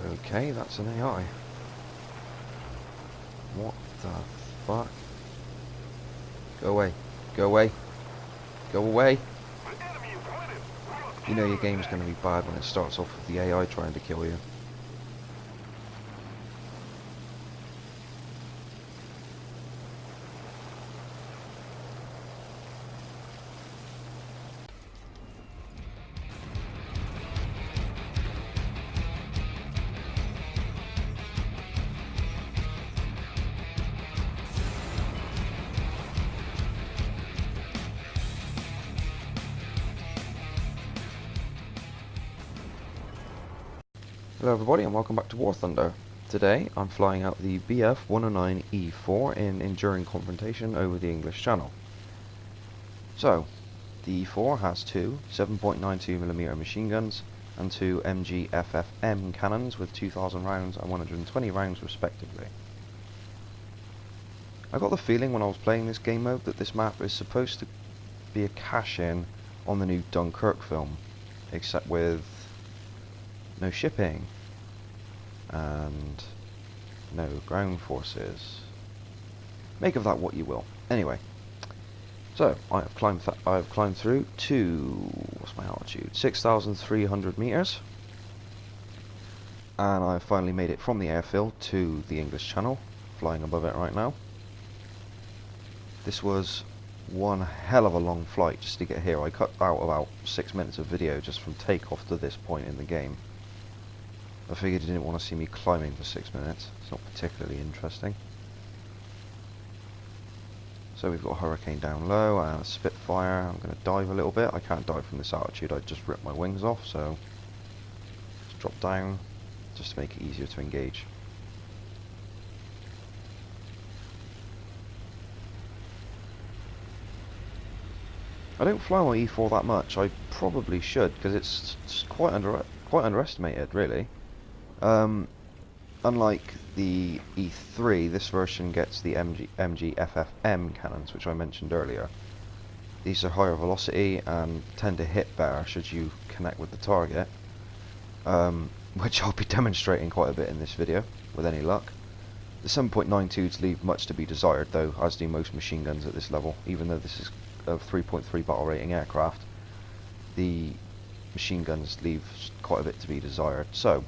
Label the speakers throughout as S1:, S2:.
S1: Okay, that's an AI. What the fuck? Go away. Go away. Go away. You know your game's going to be bad when it starts off with the AI trying to kill you. Hello everybody and welcome back to War Thunder. Today I'm flying out the BF 109 E-4 in Enduring Confrontation over the English Channel. So, the E-4 has two 7.92mm machine guns and two MG FFM cannons with 2000 rounds and 120 rounds respectively. I got the feeling when I was playing this game mode that this map is supposed to be a cash-in on the new Dunkirk film, except with no shipping and no ground forces. Make of that what you will. Anyway, so I have climbed through to, what's my altitude? 6,300 meters, and I've finally made it from the airfield to the English Channel, flying above it right now. This was one hell of a long flight just to get here. I cut out about 6 minutes of video just from takeoff to this point in the game. I figured you didn't want to see me climbing for 6 minutes. It's not particularly interesting. So we've got a Hurricane down low and a Spitfire. I'm going to dive a little bit. I can't dive from this altitude. I just ripped my wings off, so just drop down just to make it easier to engage. I don't fly my E-4 that much. I probably should because it's quite underestimated, really. Unlike the E3, this version gets the MG FFM cannons, which I mentioned earlier. These are higher velocity and tend to hit better should you connect with the target, which I'll be demonstrating quite a bit in this video, with any luck. The 7.92s leave much to be desired, though, as do most machine guns at this level. Even though this is a 3.3 battle rating aircraft, the machine guns leave quite a bit to be desired. So,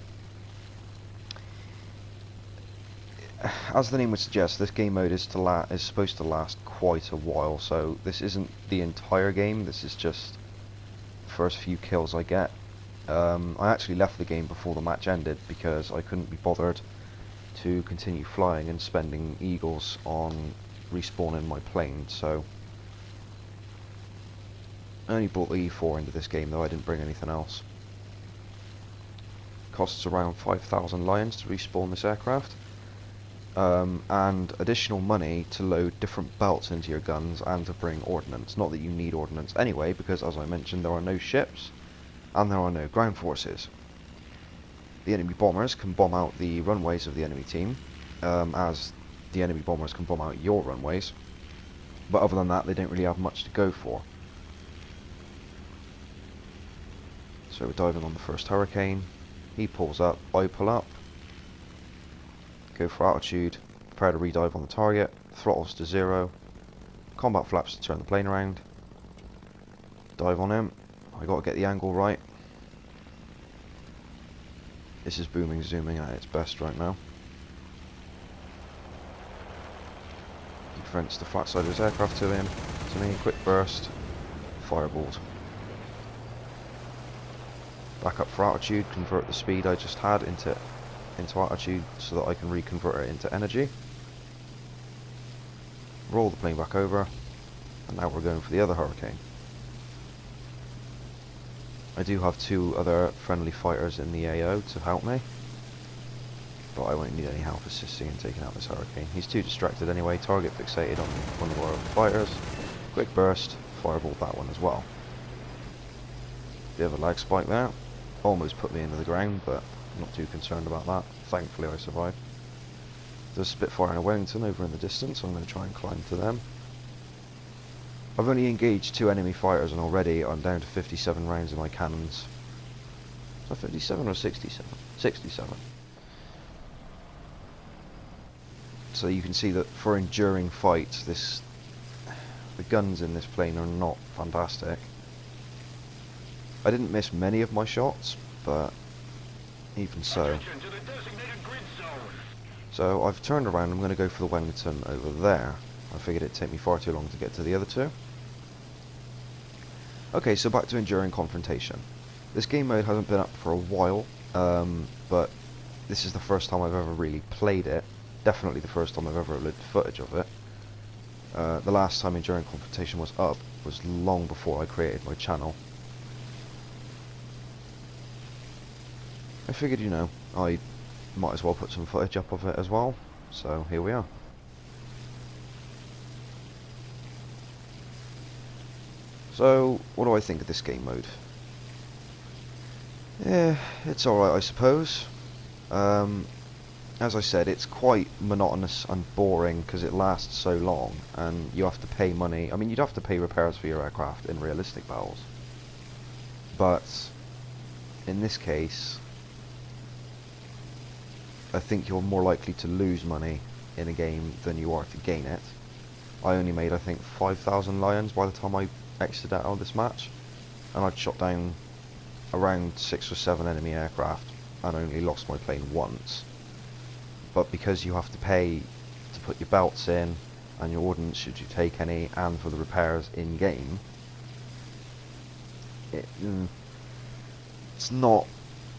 S1: as the name would suggest, this game mode is supposed to last quite a while, so this isn't the entire game, this is just the first few kills I get. I actually left the game before the match ended because I couldn't be bothered to continue flying and spending eagles on respawning my plane, so I only brought the E4 into this game, though I didn't bring anything else. Costs around 5,000 lions to respawn this aircraft. And additional money to load different belts into your guns and to bring ordnance. Not that you need ordnance anyway, because as I mentioned, there are no ships and there are no ground forces. The enemy bombers can bomb out the runways of the enemy team, as the enemy bombers can bomb out your runways, but other than that they don't really have much to go for. So we're diving on the first Hurricane, he pulls up, I pull up, go for altitude, prepare to redive on the target, throttles to 0, combat flaps to turn the plane around, dive on him. I got to get the angle right. This is booming zooming at its best right now. Confronts the flat side of his aircraft to me, quick burst, fireballed. Back up for altitude, convert the speed I just had into altitude so that I can reconvert it into energy. Roll the plane back over, and now we're going for the other Hurricane. I do have two other friendly fighters in the AO to help me, but I won't need any help assisting in taking out this Hurricane. He's too distracted anyway, target fixated on one of our other fighters. Quick burst, fireballed that one as well. The other lag spike there almost put me into the ground, but I'm not too concerned about that. Thankfully I survived. There's a Spitfire and a Wellington over in the distance, so I'm going to try and climb to them. I've only engaged 2 enemy fighters and already I'm down to 57 rounds in my cannons. Is that 57 or 67? 67. So you can see that for enduring fights, the guns in this plane are not fantastic. I didn't miss many of my shots, but even so. So I've turned around, I'm going to go for the Wellington over there. I figured it'd take me far too long to get to the other two. Okay, so back to Enduring Confrontation. This game mode hasn't been up for a while, but this is the first time I've ever really played it. Definitely the first time I've ever looked footage of it. The last time Enduring Confrontation was up was long before I created my channel. I figured, you know, I might as well put some footage up of it as well, so here we are. So, what do I think of this game mode? Yeah, it's alright I suppose. As I said, it's quite monotonous and boring because it lasts so long and you have to pay money. I mean, you'd have to pay repairs for your aircraft in realistic battles. But in this case, I think you're more likely to lose money in a game than you are to gain it. I only made, I think, 5,000 lions by the time I exited out of this match, and I'd shot down around 6 or 7 enemy aircraft and only lost my plane once. But because you have to pay to put your belts in and your ordnance should you take any, and for the repairs in game, it's not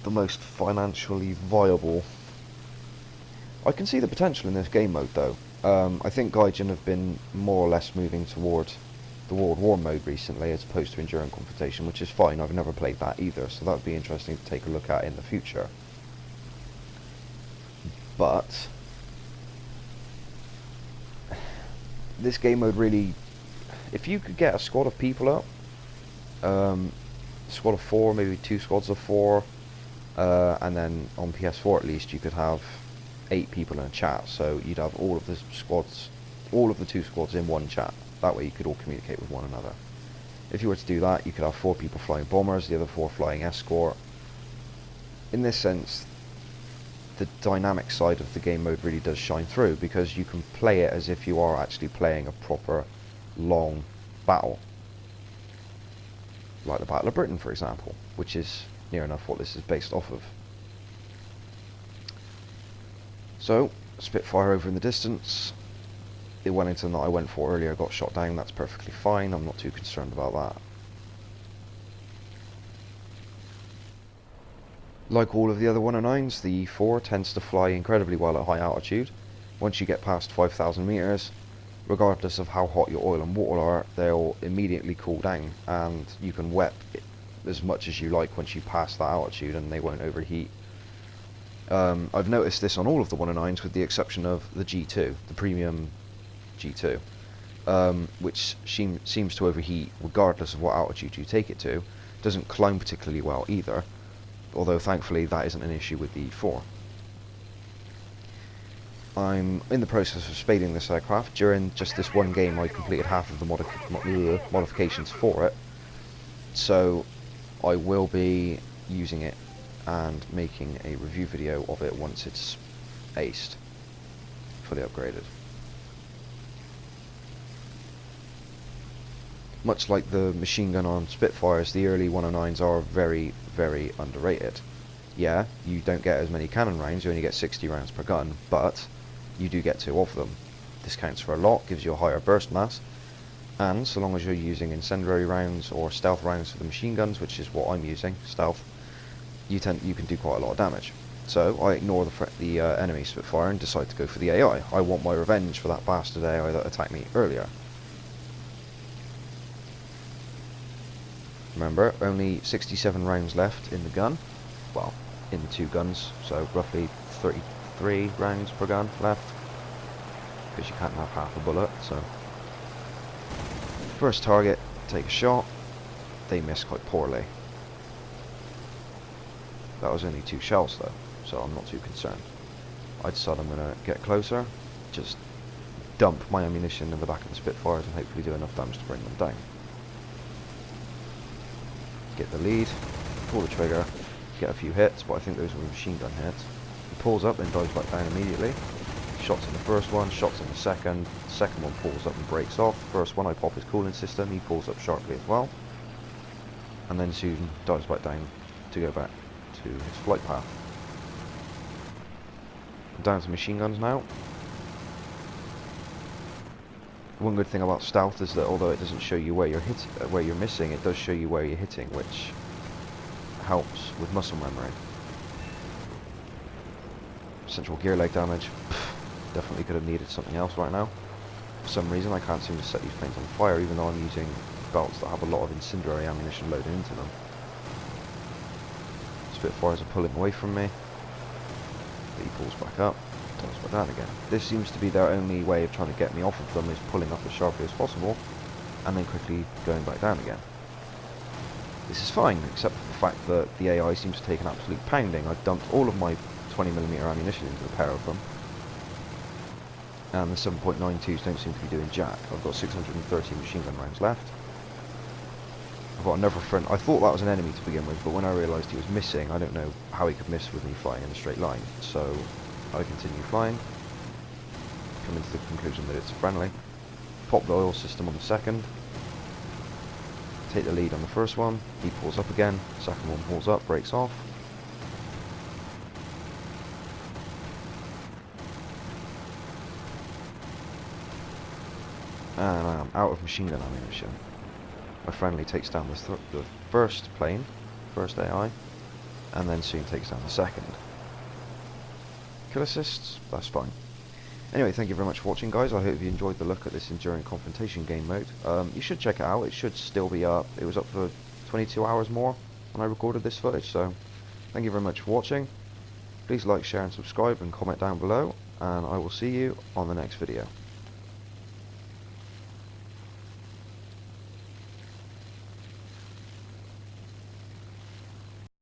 S1: the most financially viable. I can see the potential in this game mode though. I think Gaijin have been more or less moving toward the World War mode recently as opposed to Enduring Confrontation, which is fine. I've never played that either, so that would be interesting to take a look at in the future. But this game mode really, if you could get a squad of people up, a squad of 4, maybe 2 squads of 4, and then on PS4 at least you could have 8 people in a chat, so you'd have all of the squads, all of the 2 squads in one chat. That way you could all communicate with one another. If you were to do that, you could have 4 people flying bombers, the other 4 flying escort. In this sense, the dynamic side of the game mode really does shine through, because you can play it as if you are actually playing a proper long battle. Like the Battle of Britain, for example, which is near enough what this is based off of. So, Spitfire over in the distance. The Wellington that I went for earlier got shot down, that's perfectly fine, I'm not too concerned about that. Like all of the other 109s, the E-4 tends to fly incredibly well at high altitude. Once you get past 5,000 meters, regardless of how hot your oil and water are, they'll immediately cool down, and you can wet as much as you like once you pass that altitude and they won't overheat. I've noticed this on all of the 109s with the exception of the G2, the premium G2, which seems to overheat regardless of what altitude you take it to. Doesn't climb particularly well either, although thankfully that isn't an issue with the E-4. I'm in the process of spading this aircraft. During just this one game I completed half of the modifications for it, so I will be using it and making a review video of it once it's aced, fully upgraded. Much like the machine gun on Spitfires, the early 109s are very, very underrated. Yeah, you don't get as many cannon rounds, you only get 60 rounds per gun, but you do get 2 of them. This counts for a lot, gives you a higher burst mass, and so long as you're using incendiary rounds or stealth rounds for the machine guns, which is what I'm using, stealth, you can do quite a lot of damage. So I ignore the enemy Spitfire and decide to go for the AI. I want my revenge for that bastard AI that attacked me earlier. Remember, only 67 rounds left in the gun, well, in the 2 guns, so roughly 33 rounds per gun left, because you can't have half a bullet. So first target, take a shot, they miss quite poorly. That was only 2 shells though, so I'm not too concerned. I decide I'm going to get closer, just dump my ammunition in the back of the Spitfires and hopefully do enough damage to bring them down. Get the lead, pull the trigger, get a few hits, but I think those were machine gun hits. He pulls up and dives back down immediately. Shots in the first one, shots in the second. The second one pulls up and breaks off. First one, I pop his cooling system, he pulls up sharply as well. And then soon dives back down to go back to his flight path. Down to machine guns now. One good thing about stealth is that although it doesn't show you where you're missing, it does show you where you're hitting, which helps with muscle memory. Central gear leg damage. Definitely could have needed something else right now. For some reason I can't seem to set these planes on fire, even though I'm using belts that have a lot of incendiary ammunition loaded into them. Spitfires are pulling away from me. But he pulls back up, dives back down again. This seems to be their only way of trying to get me off of them, is pulling up as sharply as possible and then quickly going back down again. This is fine, except for the fact that the AI seems to take an absolute pounding. I've dumped all of my 20mm ammunition into the pair of them, and the 7.92s don't seem to be doing jack. I've got 630 machine gun rounds left. I've got another friend. I thought that was an enemy to begin with, but when I realised he was missing, I don't know how he could miss with me flying in a straight line. So I continue flying, coming to the conclusion that it's friendly. Pop the oil system on the second. Take the lead on the first one. He pulls up again. Second one pulls up, breaks off. And I'm out of machine gun ammunition. My friendly takes down the first plane, first AI, and then soon takes down the second. Kill assists, that's fine. Anyway, thank you very much for watching, guys. I hope you enjoyed the look at this Enduring Confrontation game mode. You should check it out. It should still be up. It was up for 22 hours more when I recorded this footage, so thank you very much for watching. Please like, share and subscribe and comment down below, and I will see you on the next video.